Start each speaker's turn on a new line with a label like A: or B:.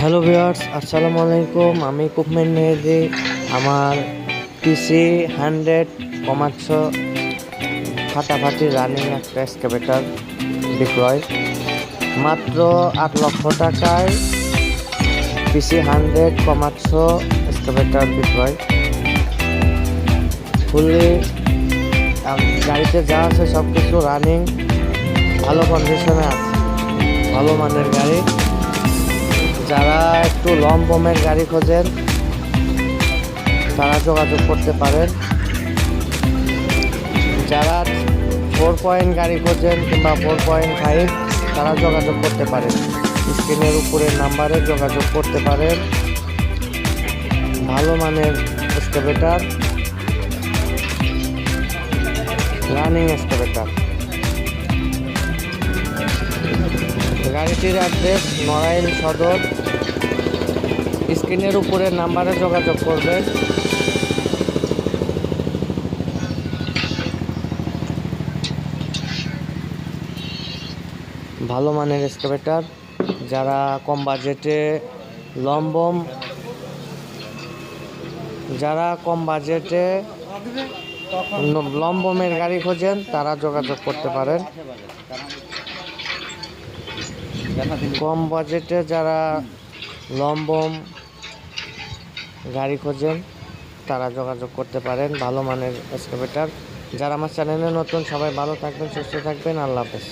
A: Hello viewers, আসসালামু আলাইকুম। আমি কুকম্যান মেহেদি। আমার পিসি 100 ফাটাফাটি রানিং একটা এক্সকাভেটর বিক্রয়। মাত্র 8 লক্ষ টাকায় পিসি 100 এক্সকাভেটর বিক্রয়। ফুললি গাড়িতে যা আছে সব কিছু রানিং, ভালো কন্ডিশনে আছে, ভালো মানের গাড়ি। যারা একটু লং বোমের গাড়ি খোঁজেন তারা যোগাযোগ করতে পারেন। যারা 4 গাড়ি খোঁজেন কিংবা 4.5 তারা যোগাযোগ করতে পারেন। স্ক্রিনের উপরে নাম্বারে যোগাযোগ করতে পারেন। ভালো মানের এক্সকাভেটর, রানিং এক্সকাভেটর। গাড়িটির অ্যাড্রেস নড়াইল সদর। স্ক্রিনের উপরে নাম্বারে যোগাযোগ করবেন। ভালো মানের এক্সকাভেটর। যারা কম বাজেটে লম্বম লম্বমের গাড়ি খোঁজেন তারা যোগাযোগ করতে পারেন। কম বাজেটে যারা লম্বম গাড়ি খোঁজেন তারা যোগাযোগ করতে পারেন। ভালো মানের এক্সকাভেটর। যারা আমার চ্যানেলে নতুন, সবাই ভালো থাকবেন, সুস্থ থাকবেন। আল্লাহ হাফেজ।